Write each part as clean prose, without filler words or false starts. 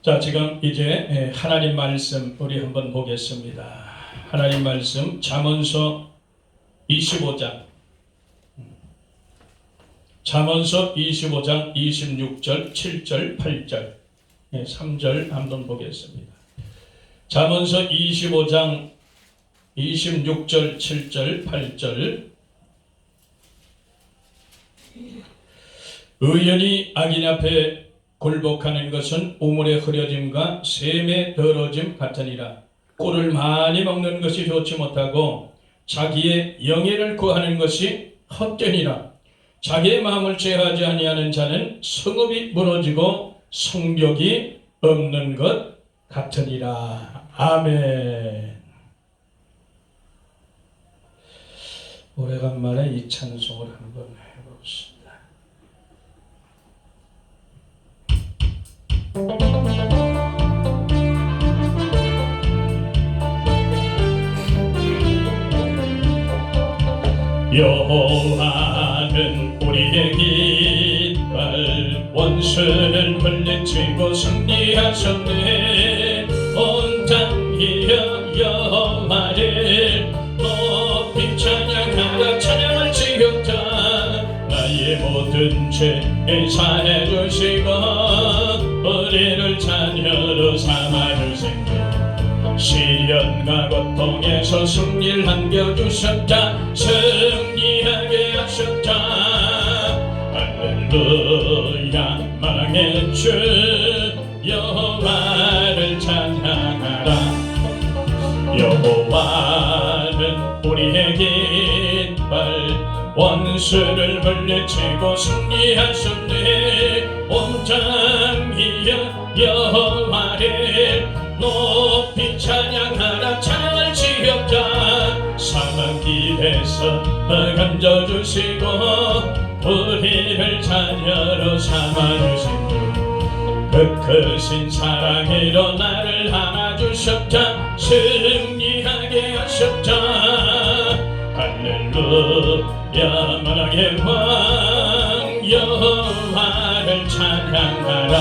자, 지금 이제 하나님 말씀 우리 한번 보겠습니다. 하나님 말씀 잠언서 25장 26절 7절 8절 3절 한번 보겠습니다. 잠언서 25장 26절 7절 8절 의인이 악인 앞에 굴복하는 것은 우물의 흐려짐과 샘의 더러짐 같으니라. 꿀을 많이 먹는 것이 좋지 못하고 자기의 영예를 구하는 것이 헛되니라. 자기의 마음을 제하지 아니하는 자는 성읍이 무너지고 성벽이 없는 것 같으니라. 아멘. 오래간만에 이 찬송을 한번 해봅시다. 여호와는 우리의 깃발 원수를 물리치고 승리하셨네. 온 땅이여 여호와를 높이 찬양하라. 찬양을 지었다. 나의 모든 죄 사해 주시고 우리를 자녀로 삼아주시고 시련과 고통에서 승리를 안겨주셨다. 승리하게 하셨다. 할렐루야. 만왕의 주 여호와를 찬양하라. 여호와는 우리의 깃발 원수를 물리치고 승리하셨네. 온 땅이여 여호와를 높이 찬양하라. 찬양을 지었다. 사망 길에서 건져주시고 우리를 자녀로 삼아주신 주 그 크신 사랑으로 나를 안아주셨다. 승리하게 하셨다. 할렐루야. 만왕의 왕 여호와를 찬양하라.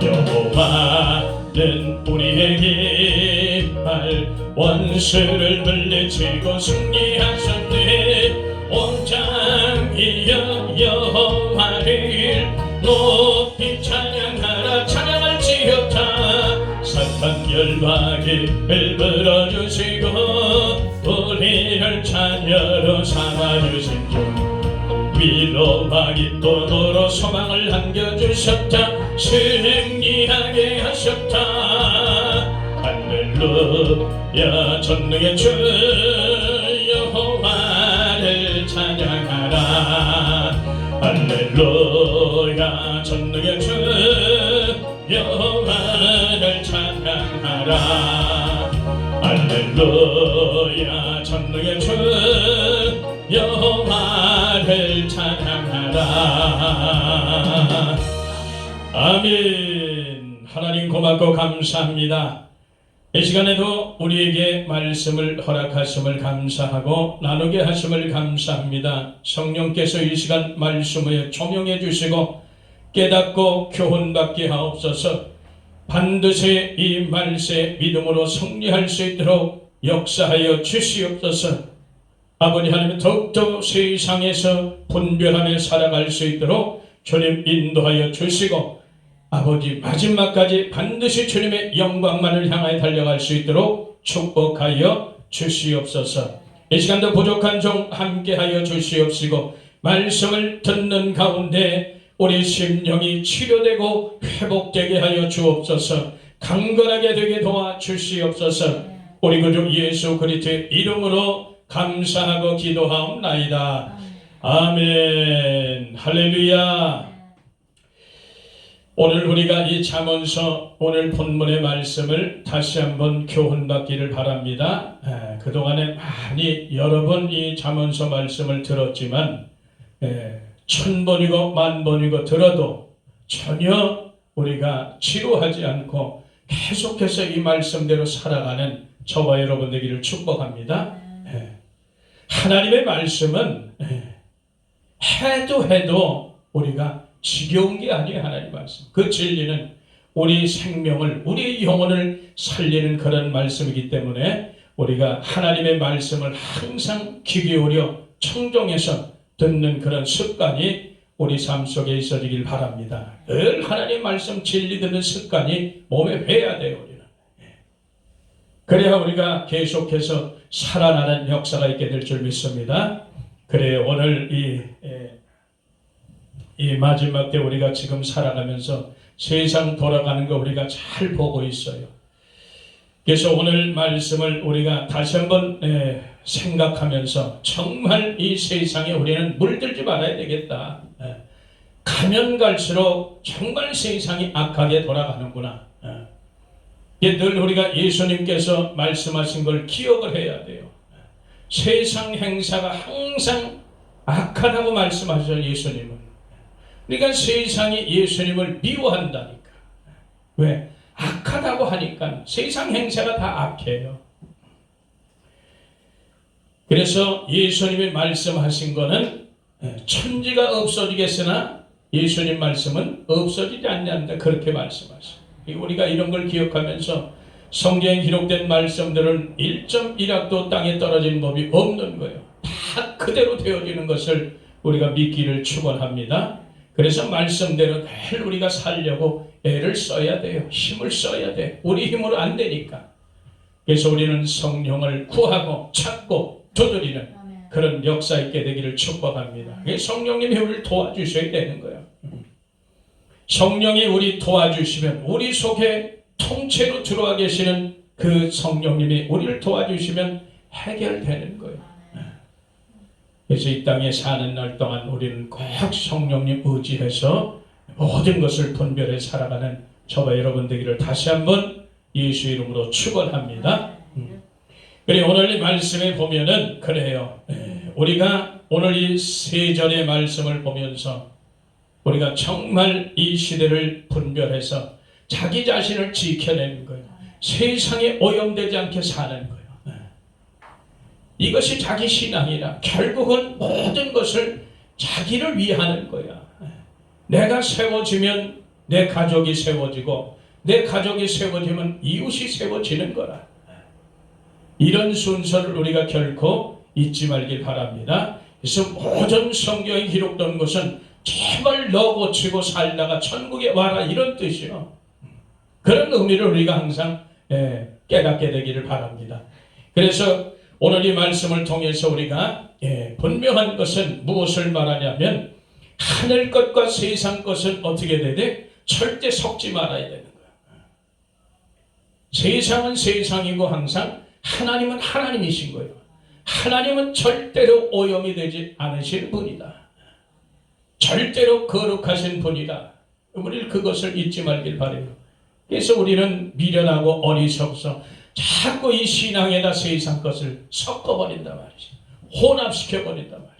여호와는 우리의 깃발 원수를 물리치고 승리하셨네. 온 땅이여 여호와를 높이 찬양하라. 찬양을 지었다. 사탄 열박을 불어주시고 우리를 자녀로 삼아주신 주 위로와 기쁨으로 소망을 안겨주셨다. 승리하게 하셨다. 할렐루야. 전능의 주 여호와를 찬양하라. 할렐루야. 전능의 주 여호와를 찬양하라. 할렐루야. 전능의 주 여호와를 찬양하라. 아멘. 하나님 고맙고 감사합니다. 이 시간에도 우리에게 말씀을 허락하심을 감사하고 나누게 하심을 감사합니다. 성령께서 이 시간 말씀을 조명해 주시고 깨닫고 교훈받게 하옵소서. 반드시 이 말씀의 믿음으로 승리할 수 있도록 역사하여 주시옵소서. 아버지 하나님 더욱더 세상에서 분별하며 살아갈 수 있도록 주님 인도하여 주시고 아버지 마지막까지 반드시 주님의 영광만을 향하여 달려갈 수 있도록 축복하여 주시옵소서. 이 시간도 부족한 종 함께하여 주시옵시고 말씀을 듣는 가운데 우리 심령이 치료되고 회복되게 하여 주옵소서. 강건하게 되게 도와주시옵소서. 우리 구주 예수 그리스도의 이름으로 감사하고 기도하옵나이다. 아멘. 할렐루야. 오늘 우리가 이 잠언서 오늘 본문의 말씀을 다시 한번 교훈받기를 바랍니다. 그동안에 많이 여러 번 이 잠언서 말씀을 들었지만 1000번이고 10,000번이고 들어도 전혀 우리가 지루하지 않고 계속해서 이 말씀대로 살아가는 저와 여러분 되기를 축복합니다. 하나님의 말씀은 해도 우리가 지겨운 게 아니에요. 하나님 말씀 그 진리는 우리 생명을, 우리 영혼을 살리는 그런 말씀이기 때문에 우리가 하나님의 말씀을 항상 귀 기울여 청종해서 듣는 그런 습관이 우리 삶 속에 있어지길 바랍니다. 늘 하나님 말씀 진리 듣는 습관이 몸에 배야 돼요. 우리는. 그래야 우리가 계속해서 살아나는 역사가 있게 될 줄 믿습니다. 그래 오늘 이 마지막 때 우리가 지금 살아가면서 세상 돌아가는 거 우리가 잘 보고 있어요. 그래서 오늘 말씀을 우리가 다시 한번 생각하면서 정말 이 세상에 우리는 물들지 말아야 되겠다. 가면 갈수록 정말 세상이 악하게 돌아가는구나. 늘 우리가 예수님께서 말씀하신 걸 기억을 해야 돼요. 세상 행사가 항상 악하다고 말씀하셔요. 예수님은. 그러니까 세상이 예수님을 미워한다니까. 왜? 악하다고 하니까 세상 행사가 다 악해요. 그래서 예수님이 말씀하신 거는 천지가 없어지겠으나 예수님 말씀은 없어지지 않는다. 그렇게 말씀하셔요. 우리가 이런 걸 기억하면서 성경에 기록된 말씀들은 1.1학도 땅에 떨어진 법이 없는 거예요. 다 그대로 되어지는 것을 우리가 믿기를 축원합니다. 그래서 말씀대로 늘 우리가 살려고 애를 써야 돼요. 힘을 써야 돼. 우리 힘으로 안 되니까. 그래서 우리는 성령을 구하고 찾고 두드리는 그런 역사 있게 되기를 축복합니다. 성령님이 우리를 도와주셔야 되는 거예요. 성령이 우리 도와주시면 우리 속에 통째로 들어와 계시는 그 성령님이 우리를 도와주시면 해결되는 거예요. 그래서 이 땅에 사는 날 동안 우리는 꼭 성령님 의지해서 모든 것을 분별해 살아가는 저와 여러분 되기를 다시 한번 예수 이름으로 축원합니다. 그래 오늘 이 말씀에 보면은 그래요. 우리가 오늘 이 세 절의 말씀을 보면서 우리가 정말 이 시대를 분별해서 자기 자신을 지켜내는 거예요. 세상에 오염되지 않게 사는 거예요. 이것이 자기 신앙이라 결국은 모든 것을 자기를 위하는 거야. 내가 세워지면 내 가족이 세워지고 내 가족이 세워지면 이웃이 세워지는 거라. 이런 순서를 우리가 결코 잊지 말길 바랍니다. 그래서 모든 성경에 기록된 것은 제발 너 고치고 살다가 천국에 와라 이런 뜻이요. 그런 의미를 우리가 항상 깨닫게 되기를 바랍니다. 그래서 오늘 이 말씀을 통해서 우리가 분명한 것은 무엇을 말하냐면 하늘 것과 세상 것은 어떻게 되되 절대 섞지 말아야 되는 거야. 세상은 세상이고 항상 하나님은 하나님이신 거예요. 하나님은 절대로 오염이 되지 않으실 분이다. 절대로 거룩하신 분이다. 우리는 그것을 잊지 말길 바라요. 그래서 우리는 미련하고 어리석어서 자꾸 이 신앙에다 세상 것을 섞어버린단 말이지. 혼합시켜버린단 말이야.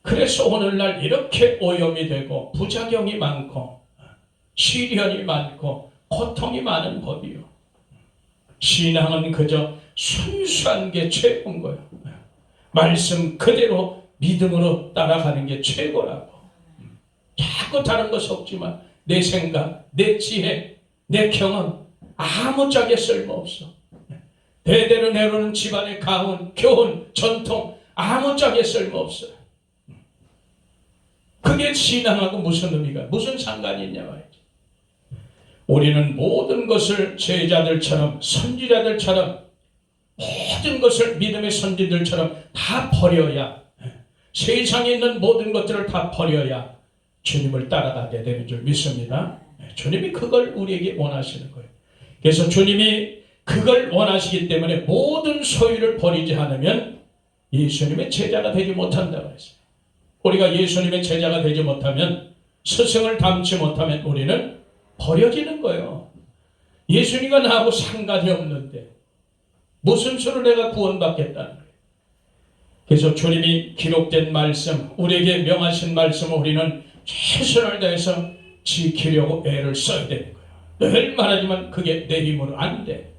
그래서 오늘날 이렇게 오염이 되고 부작용이 많고 시련이 많고 고통이 많은 법이요. 신앙은 그저 순수한 게 최고인 거예요. 말씀 그대로 믿음으로 따라가는 게 최고라고. 자꾸 다른 거 섞지만 내 생각, 내 지혜, 내 경험 아무짝에 쓸모없어. 대대로 내려오는 집안의 가훈, 교훈, 전통 아무짝에 쓸모없어. 그게 신앙하고 무슨 의미가, 무슨 상관이 있냐 말이지. 우리는 모든 것을 제자들처럼 선지자들처럼 모든 것을 믿음의 선지들처럼 다 버려야, 세상에 있는 모든 것들을 다 버려야 주님을 따라가게 되는 줄 믿습니다. 주님이 그걸 우리에게 원하시는 거예요. 그래서 주님이 그걸 원하시기 때문에 모든 소유를 버리지 않으면 예수님의 제자가 되지 못한다고 했어요. 우리가 예수님의 제자가 되지 못하면, 스승을 닮지 못하면 우리는 버려지는 거예요. 예수님과 나하고 상관이 없는데 무슨 수로 내가 구원받겠다는 거예요. 그래서 주님이 기록된 말씀, 우리에게 명하신 말씀을 우리는 최선을 다해서 지키려고 애를 써야 되는 거예요. 늘 말하지만 그게 내 힘으로 안 돼.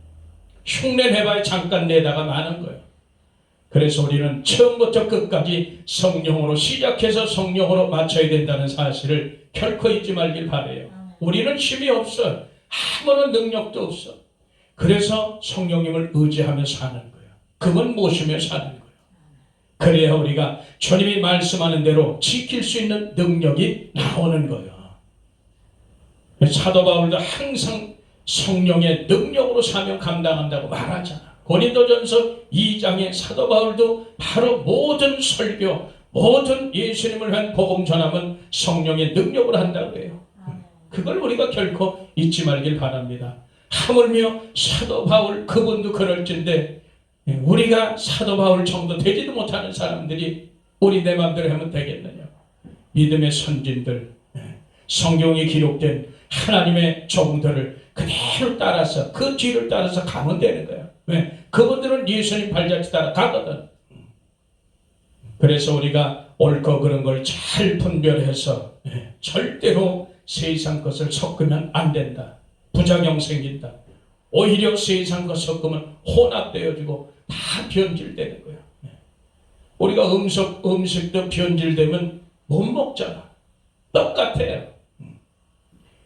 흉내내봐야 잠깐 내다가 마는 거예요. 그래서 우리는 처음부터 끝까지 성령으로 시작해서 성령으로 마쳐야 된다는 사실을 결코 잊지 말길 바라요. 우리는 힘이 없어. 아무런 능력도 없어. 그래서 성령님을 의지하며 사는 거예요. 그분 모시며 사는 거예요. 그래야 우리가 주님이 말씀하는 대로 지킬 수 있는 능력이 나오는 거예요. 사도 바울도 항상 성령의 능력으로 사명 감당한다고 말하잖아. 고린도전서 2장에 사도 바울도 바로 모든 설교, 모든 예수님을 위한 복음 전함은 성령의 능력으로 한다고 해요. 그걸 우리가 결코 잊지 말길 바랍니다. 하물며 사도 바울 그분도 그럴진데 우리가 사도 바울 정도 되지도 못하는 사람들이 우리 내 마음대로 하면 되겠느냐. 믿음의 선진들, 성경에 기록된 하나님의 종들을 그대로 따라서 그 뒤를 따라서 가면 되는 거예요. 왜? 그분들은 예수님 발자취 따라 가거든. 그래서 우리가 옳고 그른 걸 잘 분별해서 절대로 세상 것을 섞으면 안 된다. 부작용 생긴다. 오히려 세상 것 섞으면 혼합되어지고 다 변질되는 거예요. 우리가 음식도 변질되면 못 먹잖아. 똑같아요.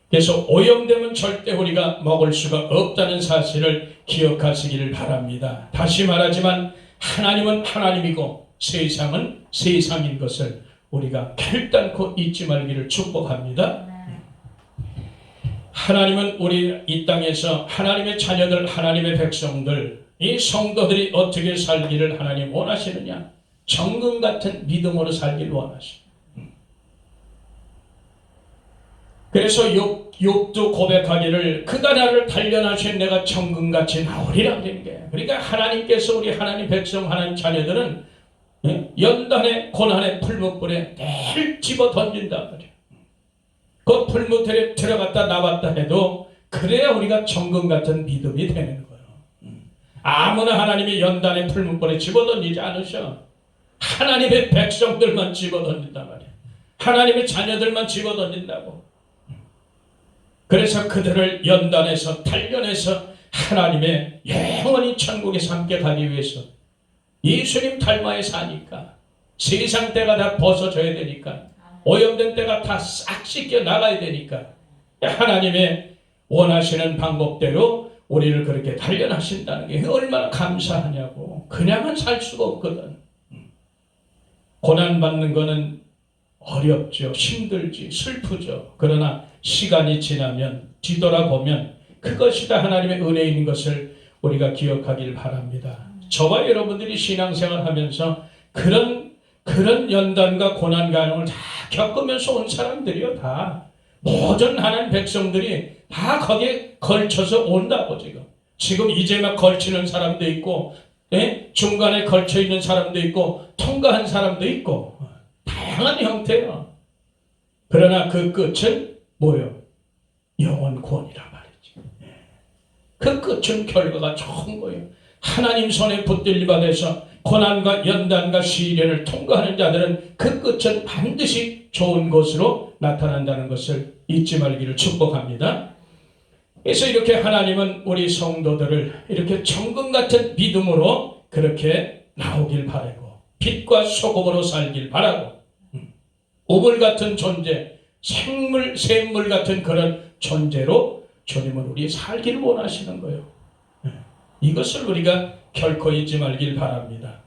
그래서 오염되면 절대 우리가 먹을 수가 없다는 사실을 기억하시기를 바랍니다. 다시 말하지만 하나님은 하나님이고 세상은 세상인 것을 우리가 결단코 잊지 말기를 축복합니다. 하나님은 우리 이 땅에서 하나님의 자녀들, 하나님의 백성들, 이 성도들이 어떻게 살기를 하나님 원하시느냐? 정금 같은 믿음으로 살기를 원하시죠. 그래서 욥도 고백하기를 그가 나를 단련하신 내가 정금같이 나오리라 하는 게, 그러니까 하나님께서 우리 하나님 백성, 하나님 자녀들은 연단의 고난의 풀무불에 늘 집어 던진단 말이에요. 그 풀무불에 들어갔다 나왔다 해도 그래야 우리가 정금 같은 믿음이 되는 거예요. 아무나 하나님의 연단의 풀무불에 집어 던지지 않으셔. 하나님의 백성들만 집어 던진단 말이에요. 하나님의 자녀들만 집어 던진다고. 그래서 그들을 연단해서 단련해서 하나님의 영원히 천국에서 함께 가기 위해서 예수님 닮아야 사니까 세상 때가 다 벗어져야 되니까 오염된 때가 다 싹 씻겨 나가야 되니까 하나님의 원하시는 방법대로 우리를 그렇게 단련하신다는 게 얼마나 감사하냐고. 그냥은 살 수가 없거든. 고난받는 거는 어렵죠. 힘들지. 슬프죠. 그러나 시간이 지나면 뒤돌아보면 그것이 다 하나님의 은혜인 것을 우리가 기억하길 바랍니다. 저와 여러분들이 신앙생활 하면서 그런 연단과 고난 과정을 다 겪으면서 온 사람들이요. 다 모든 하나님 백성들이 다 거기에 걸쳐서 온다고. 지금 이제 막 걸치는 사람도 있고 중간에 걸쳐 있는 사람도 있고 통과한 사람도 있고 다양한 형태예요. 그러나 그 끝은 뭐요? 영원 구원이란 말이지. 그 끝은 결과가 좋은 거예요. 하나님 손에 붙들림 받아서 고난과 연단과 시련을 통과하는 자들은 그 끝은 반드시 좋은 것으로 나타난다는 것을 잊지 말기를 축복합니다. 그래서 이렇게 하나님은 우리 성도들을 이렇게 정금 같은 믿음으로 그렇게 나오길 바라고 빛과 소금으로 살길 바라고 우물 같은 존재, 샘물 같은 그런 존재로 주님은 우리 살기를 원하시는 거예요. 이것을 우리가 결코 잊지 말길 바랍니다.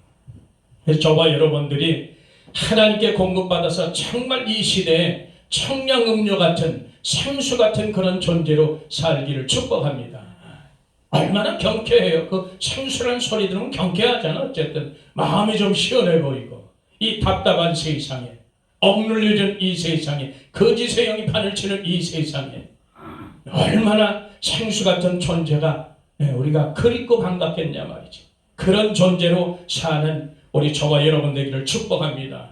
그래서 저와 여러분들이 하나님께 공급받아서 정말 이 시대에 청량음료 같은 생수 같은 그런 존재로 살기를 축복합니다. 얼마나 경쾌해요. 그 생수라는 소리 들으면 경쾌하잖아. 어쨌든 마음이 좀 시원해 보이고 이 답답한 세상에 억눌려진 이 세상에 거짓의 영이 판을 치는 이 세상에 얼마나 생수 같은 존재가 우리가 그립고 반갑겠냐 말이지. 그런 존재로 사는 우리 저와 여러분 되기를 축복합니다.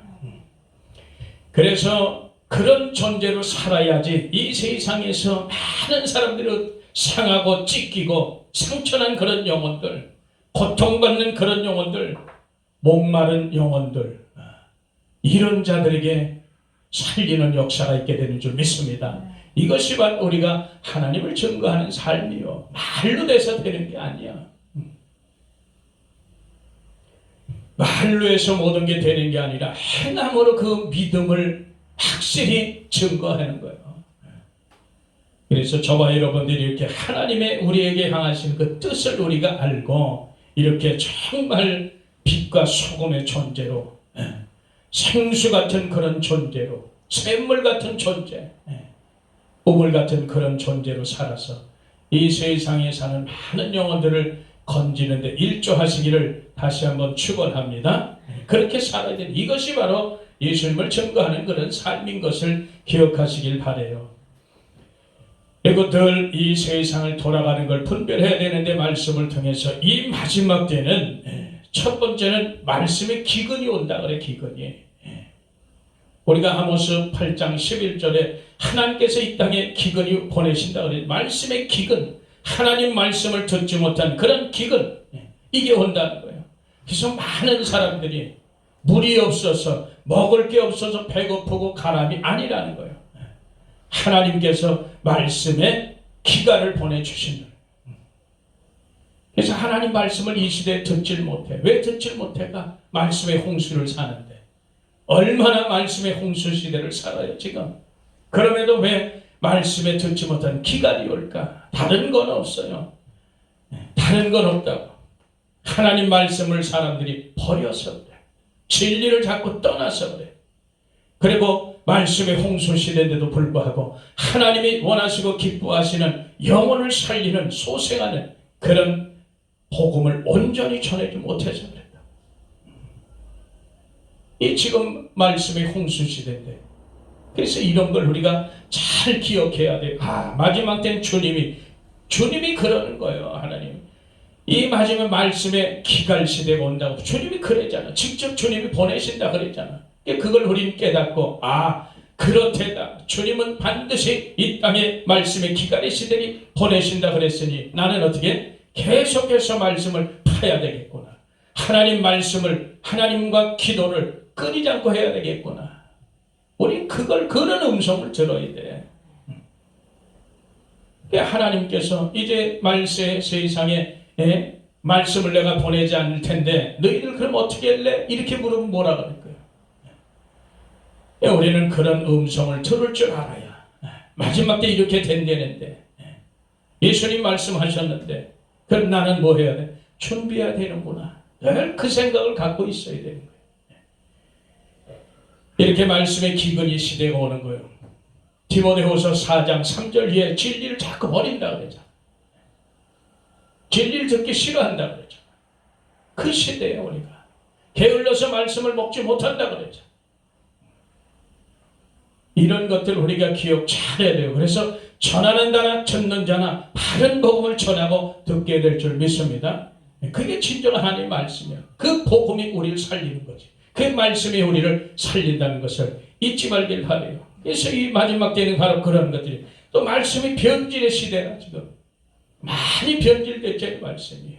그래서 그런 존재로 살아야지 이 세상에서 많은 사람들이 상하고 찢기고 상처난 그런 영혼들, 고통받는 그런 영혼들, 목마른 영혼들, 이런 자들에게 살리는 역사가 있게 되는 줄 믿습니다. 이것이 바로 우리가 하나님을 증거하는 삶이요. 말로 돼서 되는 게 아니야. 말로 해서 모든 게 되는 게 아니라 행함으로 그 믿음을 확실히 증거하는 거예요. 그래서 저와 여러분들이 이렇게 하나님의 우리에게 향하신 그 뜻을 우리가 알고 이렇게 정말 빛과 소금의 존재로, 생수 같은 그런 존재로, 샘물 같은 존재, 우물 같은 그런 존재로 살아서 이 세상에 사는 많은 영혼들을 건지는데 일조하시기를 다시 한번 축원합니다. 그렇게 살아야 되는, 이것이 바로 예수님을 증거하는 그런 삶인 것을 기억하시길 바라요. 그리고 늘 이 세상을 돌아가는 걸 분별해야 되는데, 말씀을 통해서 이 마지막 때는 첫 번째는 말씀의 기근이 온다 그래. 기근이. 우리가 아모스 8장 11절에 하나님께서 이 땅에 기근이 보내신다 그래. 말씀의 기근, 하나님 말씀을 듣지 못한 그런 기근, 이게 온다는 거예요. 그래서 많은 사람들이 물이 없어서, 먹을 게 없어서 배고프고 가람이 아니라는 거예요. 하나님께서 말씀에 기간을 보내주신 거예요. 그래서 하나님 말씀을 이 시대에 듣질 못해. 왜 듣질 못해가? 말씀의 홍수를 사는데. 얼마나 말씀의 홍수 시대를 살아요 지금. 그럼에도 왜 말씀에 듣지 못한 기간이 올까? 다른 건 없어요. 다른 건 없다고. 하나님 말씀을 사람들이 버려서 그래. 진리를 자꾸 떠나서 그래. 그리고 말씀의 홍수 시대인데도 불구하고 하나님이 원하시고 기뻐하시는 영혼을 살리는, 소생하는 그런 복음을 온전히 전하지 못해서 그랬다. 이 지금 말씀의 홍수 시대인데, 그래서 이런 걸 우리가 잘 기억해야 돼요. 마지막 때는 주님이 그러는 거예요. 하나님 이 마지막 말씀의 기갈 시대가 온다고 주님이 그랬잖아. 직접 주님이 보내신다 그랬잖아. 그걸 우리는 깨닫고, 그렇대다. 주님은 반드시 이 땅에 말씀의 기갈의 시대를 보내신다 그랬으니 나는 어떻게 계속해서 말씀을 파야 되겠구나. 하나님 말씀을, 하나님과 기도를 끊이지 않고 해야 되겠구나. 우리 그런 음성을 들어야 돼. 하나님께서 이제 말세 세상에 말씀을 내가 보내지 않을 텐데 너희들 그럼 어떻게 할래? 이렇게 물으면 뭐라 그럴 거예요? 우리는 그런 음성을 들을 줄 알아야. 마지막 때 이렇게 된다는데, 예수님 말씀하셨는데, 그럼 나는 뭐 해야 돼? 준비해야 되는구나. 늘 그 생각을 갖고 있어야 되는 거예요. 이렇게 말씀의 기근이 시대가 오는 거예요. 디모데후서 4장 3절 이에 진리를 자꾸 버린다 그러잖아. 진리를 듣기 싫어한다 그러잖아. 그 시대에 우리가 게을러서 말씀을 먹지 못한다 그러잖아. 이런 것들 우리가 기억 잘해야 돼요. 그래서 전하는 자나 듣는 자나 바른 복음을 전하고 듣게 될 줄 믿습니다. 그게 진정한 하나님의 말씀이야. 그 복음이 우리를 살리는 거지. 그 말씀이 우리를 살린다는 것을 잊지 말길 바라요. 그래서 이 마지막 때는 바로 그런 것들이, 또 말씀이 변질의 시대라. 지금 많이 변질됐죠. 말씀이.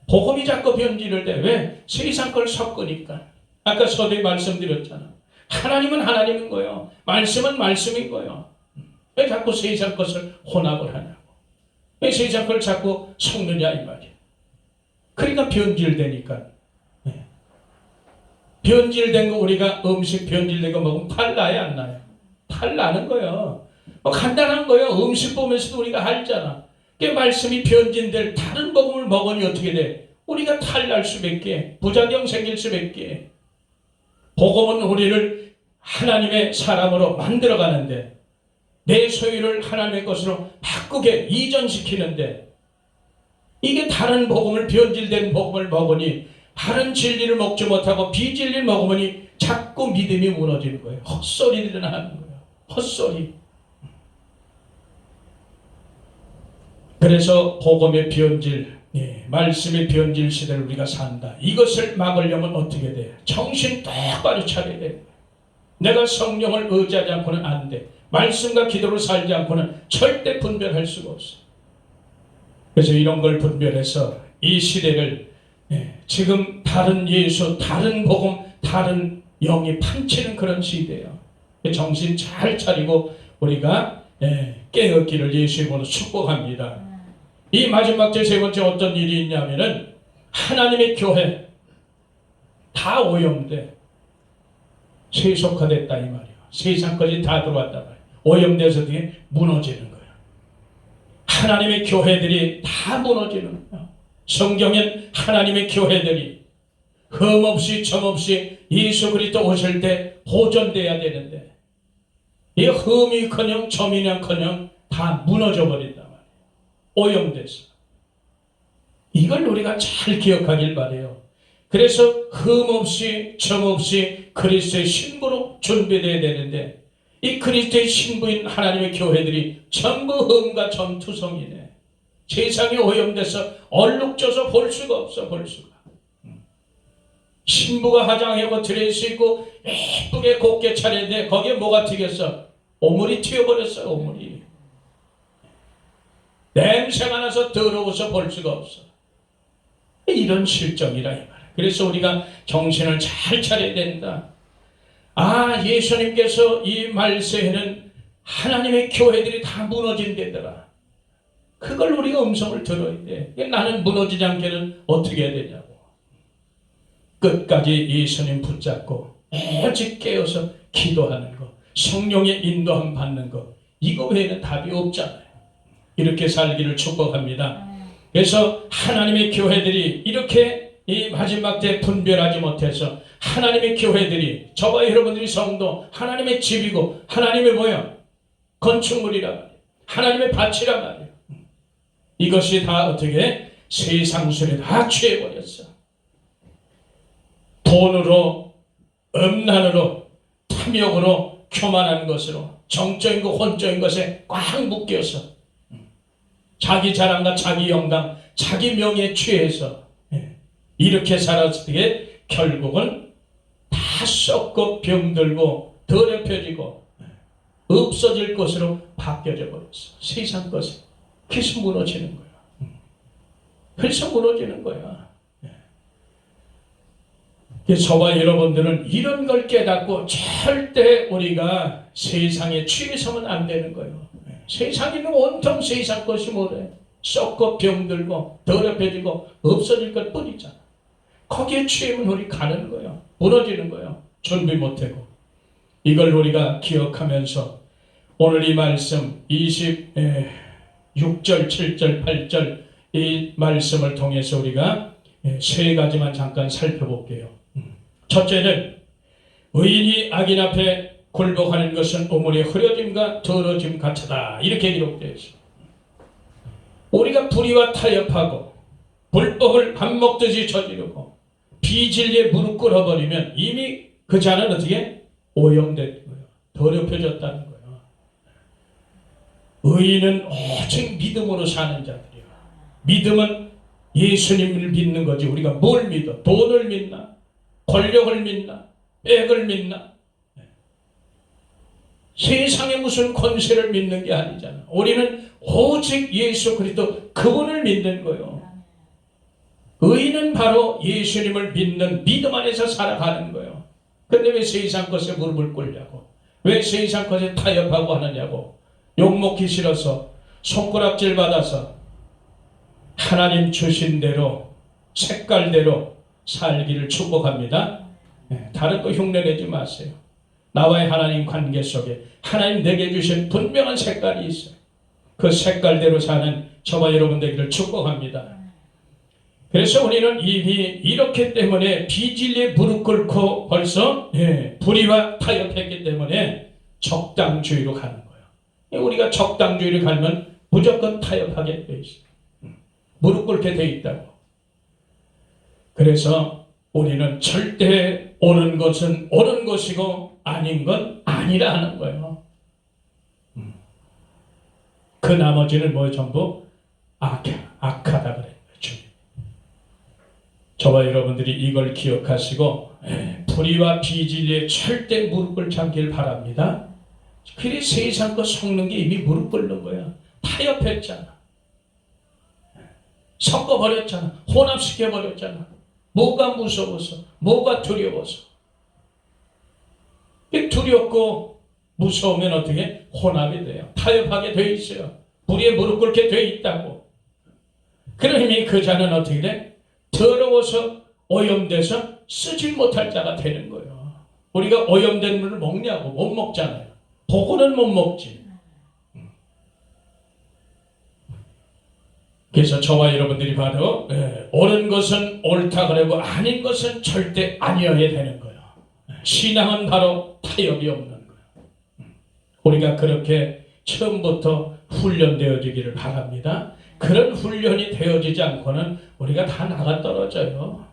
복음이 자꾸 변질을 돼. 왜? 세상 걸 섞으니까. 아까 서두에 말씀드렸잖아. 하나님은 하나님인 거예요. 말씀은 말씀인 거예요. 왜 자꾸 세상 것을 혼합을 하냐고. 왜 세상 걸 자꾸 섞느냐 이 말이야. 그러니까 변질되니까. 변질된 거, 우리가 음식 변질된 거 먹으면 탈 나요 안 나요? 탈 나는 거예요. 간단한 거예요. 음식 보면서도 우리가 알잖아. 그 말씀이 변질될 다른 복음을 먹으니 어떻게 돼? 우리가 탈 날 수밖에, 부작용 생길 수밖에. 복음은 우리를 하나님의 사람으로 만들어가는데, 내 소유를 하나님의 것으로 바꾸게 이전시키는데, 이게 다른 복음을, 변질된 복음을 먹으니, 바른 진리를 먹지 못하고 비진리를 먹으니 자꾸 믿음이 무너지는 거예요. 헛소리들은 하는 거예요. 헛소리. 그래서 복음의 변질, 말씀의 변질 시대를 우리가 산다. 이것을 막으려면 어떻게 돼? 정신 똑바로 차려야 돼. 내가 성령을 의지하지 않고는 안 돼. 말씀과 기도로 살지 않고는 절대 분별할 수가 없어. 그래서 이런 걸 분별해서 이 시대를, 지금 다른 예수, 다른 복음, 다른 영이 판치는 그런 시대예요. 정신 잘 차리고 우리가 깨었기를 예수의 이름으로 축복합니다. 이 마지막 세 번째 어떤 일이 있냐면은, 하나님의 교회 다 오염돼 세속화됐다 이 말이야. 세상까지 다 들어왔단 말이야. 오염돼서 되게 무너지는 거야. 하나님의 교회들이 다 무너지는 거예요. 성경엔 하나님의 교회들이 흠없이 점없이 예수 그리스도 오실 때 보존돼야 되는데 이 흠이커녕 점이냐커녕 다 무너져 버린단 말이에요. 오염돼서. 이걸 우리가 잘 기억하길 바라요. 그래서 흠없이 점없이 그리스도의 신부로 준비되어야 되는데 이 그리스도의 신부인 하나님의 교회들이 전부 흠과 점투성이네. 세상이 오염돼서 얼룩져서 볼 수가 없어. 볼 수가. 신부가 화장하고 드레스 입고 예쁘게 곱게 차렸는데 거기에 뭐가 튀겼어? 오물이 튀어버렸어요. 오물이. 냄새가 나서 더러워서 볼 수가 없어. 이런 실정이라 이 말이야. 그래서 우리가 정신을 잘 차려야 된다. 아, 예수님께서 이 말세에는 하나님의 교회들이 다 무너진 데더라. 그걸 우리가 음성을 들어야 돼. 나는 무너지지 않게는 어떻게 해야 되냐고. 끝까지 예수님 붙잡고 오직 깨어서 기도하는 것, 성령의 인도함 받는 것, 이거 외에는 답이 없잖아요. 이렇게 살기를 축복합니다. 그래서 하나님의 교회들이 이렇게 이 마지막 때 분별하지 못해서 하나님의 교회들이 저와 여러분들이 성도 하나님의 집이고 하나님의 뭐야? 건축물이라 말이에요. 하나님의 밭이라 말이에요. 이것이 다 어떻게 세상 술에 다 취해버렸어. 돈으로, 음란으로, 탐욕으로, 교만한 것으로, 정적인 것, 혼적인 것에 꽉 묶여서 자기 자랑과 자기 영광, 자기 명예에 취해서 이렇게 살았을 때 결국은 다 썩고 병들고 더럽혀지고 없어질 것으로 바뀌어져 버렸어. 세상 것이. 그래서 무너지는 거야. 그래서 무너지는 거야. 저와 여러분들은 이런 걸 깨닫고 절대 우리가 세상에 취해서는 안 되는 거예요. 세상에는 온통 세상 것이 뭐래? 썩고 병들고 더럽혀지고 없어질 것 뿐이잖아. 거기에 취하면 우리 가는 거예요. 무너지는 거예요. 준비 못하고. 이걸 우리가 기억하면서 오늘 이 말씀 26절, 7절, 8절 이 말씀을 통해서 우리가 세 가지만 잠깐 살펴볼게요. 첫째는 의인이 악인 앞에 굴복하는 것은 우물의 흐려짐과 더러짐 같으다. 이렇게 기록되어 있습니다. 우리가 불의와 타협하고 불법을 밥 먹듯이 저지르고 비진리에 무릎 꿇어버리면 이미 그 자는 어떻게? 오염된 거예요. 더럽혀졌다는 거예요. 의인은 오직 믿음으로 사는 자들이에요. 믿음은 예수님을 믿는 거지. 우리가 뭘 믿어? 돈을 믿나? 권력을 믿나? 백을 믿나? 세상에 무슨 권세를 믿는 게 아니잖아. 우리는 오직 예수 그리스도 그분을 믿는 거예요. 의인은 바로 예수님을 믿는 믿음 안에서 살아가는 거예요. 근데 왜 세상 것에 무릎을 꿇냐고. 왜 세상 것에 타협하고 하느냐고. 욕먹기 싫어서 손가락질 받아서 하나님 주신 대로 색깔대로 살기를 축복합니다. 다른 거 흉내내지 마세요. 나와의 하나님 관계 속에 하나님 내게 주신 분명한 색깔이 있어요. 그 색깔대로 사는 저와 여러분 되기를 축복합니다. 그래서 우리는 이미 이렇기 때문에 비진리에 무릎 꿇고 벌써 불의와 타협했기 때문에 적당주의로 가는 거예요. 우리가 적당주의를 가면 무조건 타협하게 돼 있어요. 무릎 꿇게 돼 있다고. 그래서 우리는 절대 옳은 것은 옳은 것이고 아닌 건 아니라 하는 거예요. 그 나머지는 뭐 전부 악하다 그래요. 저와 여러분들이 이걸 기억하시고 불의와 비진리에 절대 무릎 꿇지 않기를 바랍니다. 그래 세상 거 속는 게 이미 무릎 꿇는 거야. 타협했잖아. 섞어버렸잖아. 혼합시켜버렸잖아. 뭐가 무서워서, 뭐가 두려워서. 두렵고 무서우면 어떻게? 혼합이 돼요. 타협하게 돼 있어요. 불의에 무릎 꿇게 돼 있다고. 그러니 그 자는 어떻게 돼? 더러워서 오염돼서 쓰질 못할 자가 되는 거예요. 우리가 오염된 물을 먹냐고. 못 먹잖아요. 보고는 못 먹지. 그래서 저와 여러분들이 바로 옳은 것은 옳다 그러고 아닌 것은 절대 아니어야 되는 거예요. 신앙은 바로 타협이 없는 거예요. 우리가 그렇게 처음부터 훈련되어지기를 바랍니다. 그런 훈련이 되어지지 않고는 우리가 다 나가 떨어져요.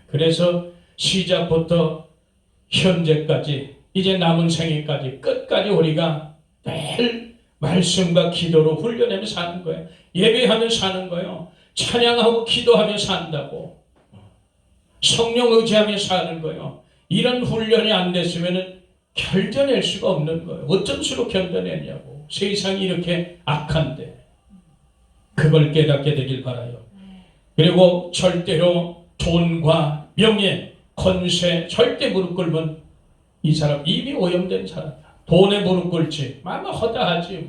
그래서 시작부터 현재까지 이제 남은 생애까지 끝까지 우리가 매일 말씀과 기도로 훈련하며 사는 거예요. 예배하며 사는 거예요. 찬양하고 기도하며 산다고. 성령 의지하며 사는 거예요. 이런 훈련이 안 됐으면 견뎌낼 수가 없는 거예요. 어떤 수로 견뎌내냐고. 세상이 이렇게 악한데. 그걸 깨닫게 되길 바라요. 그리고 절대로 돈과 명예, 권세 절대 무릎 꿇으면 이 사람 이미 오염된 사람이야. 돈에 무릎 꿇지. 마마 허다하지.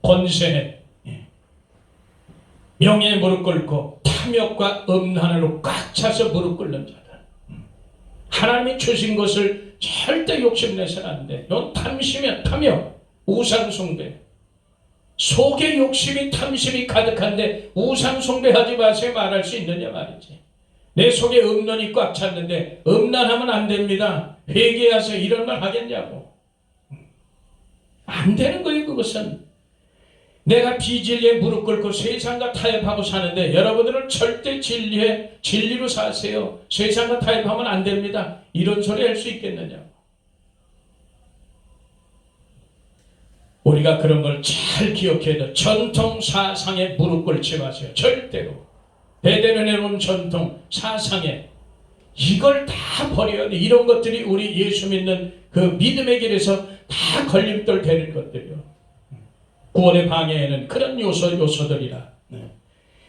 권세, 명예에 무릎 꿇고 탐욕과 음란으로 꽉 차서 무릎 꿇는 자들. 하나님이 주신 것을 절대 욕심내서는 안 돼. 넌 탐심이야. 탐욕, 우상숭배. 속에 욕심이 탐심이 가득한데 우상숭배하지 마세요 말할 수 있느냐 말이지. 내 속에 음란이 꽉 찼는데 음란하면 안 됩니다. 회개하세요. 이런 말 하겠냐고. 안 되는 거예요. 그것은. 내가 비진리에 무릎 꿇고 세상과 타협하고 사는데 여러분들은 절대 진리로 사세요. 세상과 타협하면 안 됩니다. 이런 소리 할 수 있겠느냐고. 우리가 그런 걸 잘 기억해야 돼. 전통 사상에 무릎 꿇지 마세요. 절대로. 대대로 내려온 전통 사상에 이걸 다 버려야 돼. 이런 것들이 우리 예수 믿는 그 믿음의 길에서 다 걸림돌 되는 것들이요. 구원의 방해에는 그런 요소들이라.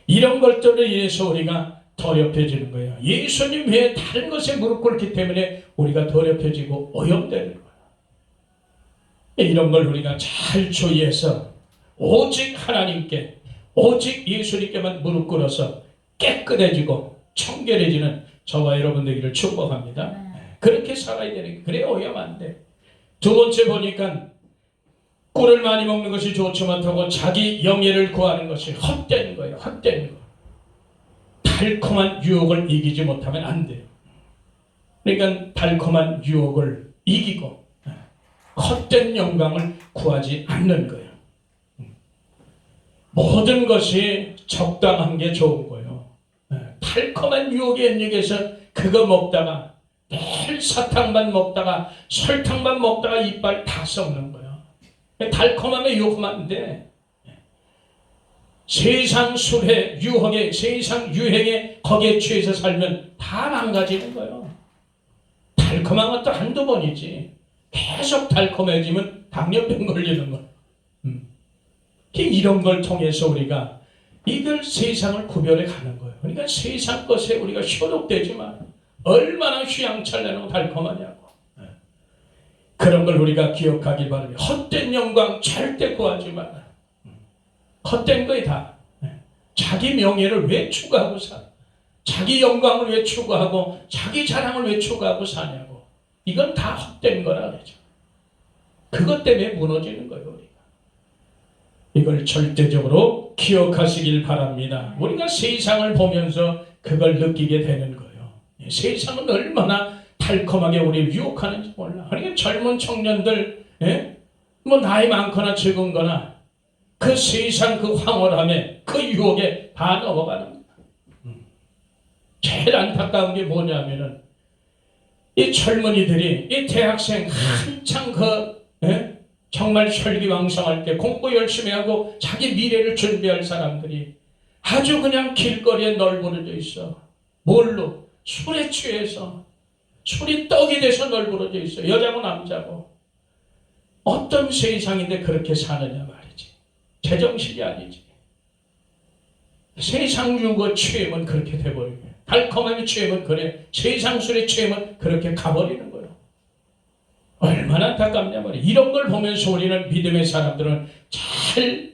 이런 것들을 인해서 우리가 더럽혀지는 거예요. 예수님 외에 다른 것에 무릎 꿇기 때문에 우리가 더럽혀지고 오염되는 거예요. 이런 걸 우리가 잘 주의해서 오직 하나님께, 오직 예수님께만 무릎 꿇어서 깨끗해지고 청결해지는 저와 여러분 되기를 축복합니다. 그렇게 살아야 되는 거예요. 그래야 오염 안 돼. 두 번째 보니까 꿀을 많이 먹는 것이 좋지만 하고 자기 영예를 구하는 것이 헛된 거예요. 헛된 거. 달콤한 유혹을 이기지 못하면 안 돼요. 그러니까 달콤한 유혹을 이기고 헛된 영광을 구하지 않는 거예요. 모든 것이 적당한 게 좋은 거예요. 달콤한 유혹에 연역해서 그거 먹다가 매일 사탕만 먹다가 설탕만 먹다가 이빨 다 썩는 거예요. 달콤함에 유혹하면 안 돼. 세상 술에 유혹에 세상 유행에 거기에 취해서 살면 다 망가지는 거예요. 달콤한 것도 한두 번이지 계속 달콤해지면 당뇨병 걸리는 거예요. 이런 걸 통해서 우리가 이걸 세상을 구별해 가는 거예요. 그러니까 세상 것에 우리가 현혹되지만 얼마나 휘황찬란하고 달콤하냐고. 그런 걸 우리가 기억하길 바랍니다. 헛된 영광 절대 구하지 마라. 헛된 거에 다. 자기 명예를 왜 추구하고 사? 자기 영광을 왜 추구하고 자기 자랑을 왜 추구하고 사냐고. 이건 다 헛된 거라 그러죠. 그것 때문에 무너지는 거예요. 우리가. 이걸 절대적으로 기억하시길 바랍니다. 우리가 세상을 보면서 그걸 느끼게 되는 거예요. 세상은 얼마나 달콤하게 우리를 유혹하는지 몰라. 그러니까 젊은 청년들, 뭐 나이 많거나 적은거나 그 세상 그 황홀함에 그 유혹에 다 넘어가는 거야. 제일 안타까운 게 뭐냐면은 이 젊은이들이 이 대학생 한창 정말 혈기왕성할 때 공부 열심히 하고 자기 미래를 준비할 사람들이 아주 그냥 길거리에 널브러져 있어. 뭘로? 술에 취해서. 술이 떡이 돼서 널브러져 있어. 여자고 남자고. 어떤 세상인데 그렇게 사느냐 말이지. 제정신이 아니지. 세상 유혹에 취하면 그렇게 돼버리고 달콤함에 취하면 그래. 세상 술에 취하면 그렇게 가버리는 거예요. 얼마나 안타깝냐 말이에요. 이런 걸 보면서 우리는 믿음의 사람들은 잘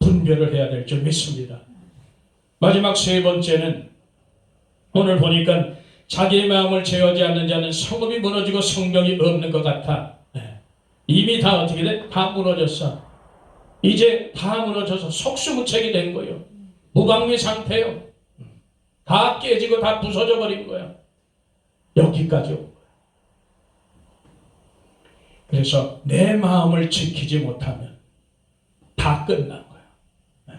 분별을 해야 될 줄 믿습니다. 마지막 세 번째는 오늘 보니까 자기의 마음을 제어하지 않는 자는 성읍이 무너지고 성벽이 없는 것 같아. 이미 다 어떻게 돼? 다 무너졌어. 이제 다 무너져서 속수무책이 된 거예요. 무방비 상태요. 다 깨지고 다 부서져 버린 거야. 여기까지 온 거야. 그래서 내 마음을 지키지 못하면 다 끝난 거야.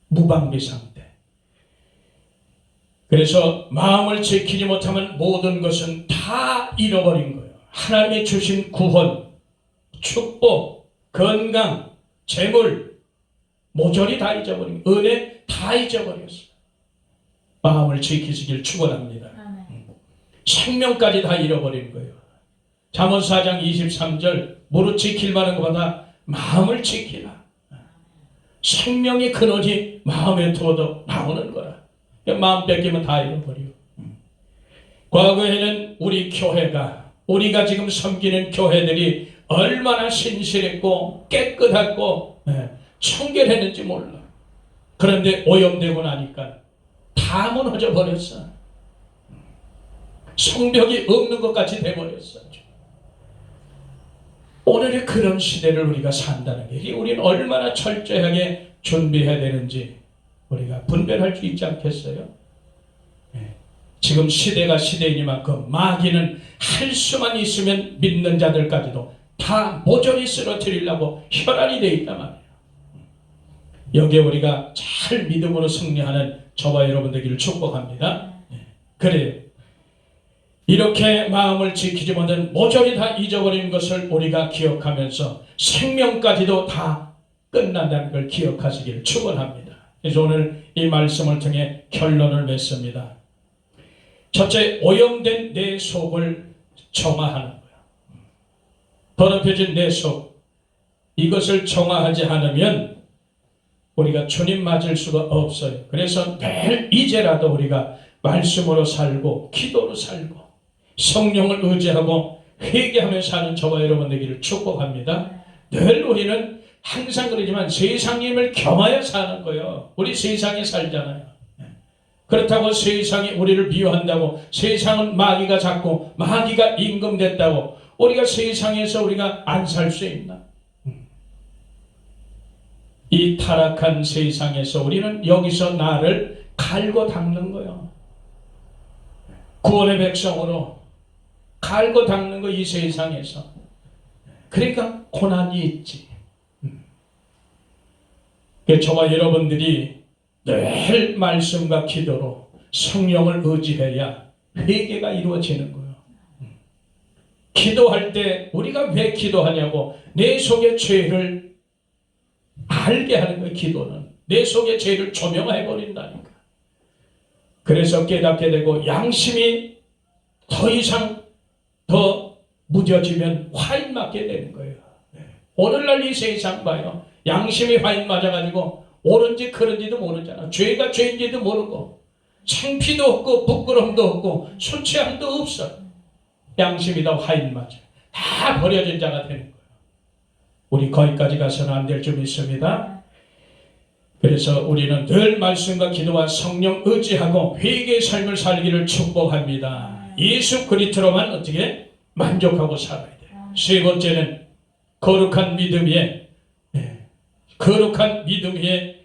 무방비 상태. 그래서 마음을 지키지 못하면 모든 것은 다 잃어버린 거예요. 하나님이 주신 구원, 축복, 건강, 재물 모조리 다 잊어버린 거예요. 은혜 다 잊어버렸어요. 마음을 지키시길 축원합니다. 생명까지 다 잃어버린 거예요. 잠언 4장 23절 무릇 지킬 만한 것보다 마음을 지키라. 생명이 근원이 마음에 두어도 나오는 거라. 마음 뺏기면 다 잃어버려. 과거에는 우리 교회가, 우리가 지금 섬기는 교회들이 얼마나 신실했고 깨끗하고 청결했는지 몰라. 그런데 오염되고 나니까 다 무너져 버렸어. 성벽이 없는 것 같이 돼버렸어. 오늘의 그런 시대를 우리가 산다는 게 우리는 얼마나 철저하게 준비해야 되는지 우리가 분별할 수 있지 않겠어요? 지금 시대가 시대이니만큼 마귀는 할 수만 있으면 믿는 자들까지도 다 모조리 쓰러뜨리려고 혈안이 되어 있단 말이에요. 여기에 우리가 잘 믿음으로 승리하는 저와 여러분 되기를 축복합니다. 그래요. 이렇게 마음을 지키지 못한 모조리 다 잊어버린 것을 우리가 기억하면서 생명까지도 다 끝난다는 걸 기억하시길 축원합니다. 그래서 오늘 이 말씀을 통해 결론을 맺습니다. 첫째, 오염된 내 속을 정화하는 거야. 더럽혀진 내 속, 이것을 정화하지 않으면 우리가 주님 맞을 수가 없어요. 그래서 매일 이제라도 우리가 말씀으로 살고 기도로 살고 성령을 의지하고 회개하며 사는 저와 여러분 되기를 축복합니다. 늘 우리는 항상 그러지만 세상임을 겸하여 사는 거예요. 우리 세상에 살잖아요. 그렇다고 세상이 우리를 미워한다고, 세상은 마귀가 잡고 마귀가 임금됐다고 우리가 세상에서 우리가 안 살 수 있나? 이 타락한 세상에서 우리는 여기서 나를 갈고 닦는 거예요. 구원의 백성으로 갈고 닦는 거, 이 세상에서. 그러니까 고난이 있지. 저와 여러분들이 늘 말씀과 기도로 성령을 의지해야 회개가 이루어지는 거예요. 기도할 때 우리가 왜 기도하냐고, 내 속의 죄를 알게 하는 거예요. 기도는 내 속의 죄를 조명해 버린다니까. 그래서 깨닫게 되고 양심이 더 이상 더 무뎌지면 화인 맞게 되는 거예요. 오늘날 이 세상 봐요. 양심이 화인 맞아가지고 옳은지 그른지도 모르잖아. 죄가 죄인지도 모르고 창피도 없고 부끄러움도 없고 수치함도 없어. 양심이 다 화인 맞아. 다 버려진 자가 되는 거예요. 우리 거기까지 가서는 안 될 줄 믿습니다. 그래서 우리는 늘 말씀과 기도와 성령 의지하고 회개의 삶을 살기를 축복합니다. 예수 그리스도로만 어떻게 만족하고 살아야 돼요. 세 번째는 거룩한 믿음 위에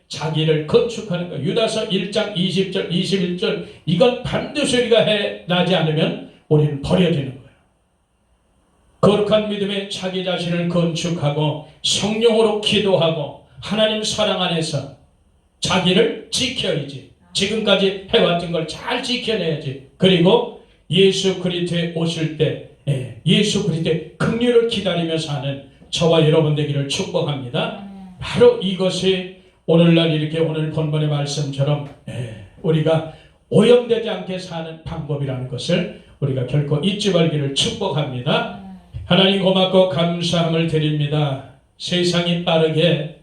자기를 건축하는 거예요. 유다서 1장 20절 21절 이건 반드시 우리가 해나지 않으면 우리는 버려지는 거예요. 거룩한 믿음에 자기 자신을 건축하고 성령으로 기도하고 하나님 사랑 안에서 자기를 지켜야지. 지금까지 해왔던 걸 잘 지켜내야지. 그리고 예수 그리스도에 오실 때 예수 그리스도의 긍휼을 기다리며 사는 저와 여러분 되기를 축복합니다. 바로 이것이 오늘날 이렇게 오늘 본문의 말씀처럼 우리가 오염되지 않게 사는 방법이라는 것을 우리가 결코 잊지 말기를 축복합니다. 하나님 고맙고 감사함을 드립니다. 세상이 빠르게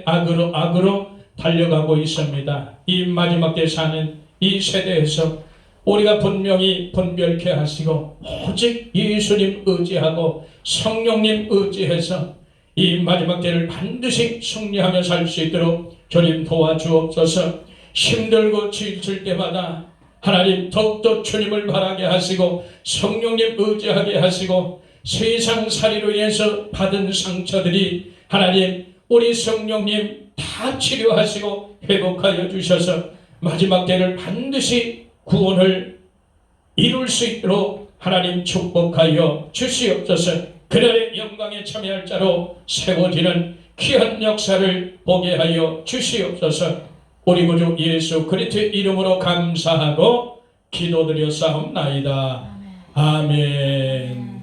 악으로 달려가고 있습니다. 이 마지막 때 사는 이 세대에서 우리가 분명히 분별케 하시고 오직 예수님 의지하고 성령님 의지해서 이 마지막 때를 반드시 승리하며 살 수 있도록 주님 도와주옵소서. 힘들고 지칠 때마다 하나님 더욱더 주님을 바라게 하시고 성령님 의지하게 하시고 세상 살이로 인해서 받은 상처들이 하나님 우리 성령님 다 치료하시고 회복하여 주셔서 마지막 때를 반드시 구원을 이룰 수 있도록 하나님 축복하여 주시옵소서. 그날의 영광에 참여할 자로 세워지는 귀한 역사를 보게 하여 주시옵소서. 우리 구주 예수 그리스도의 이름으로 감사하고 기도드려 싸움나이다. 아멘.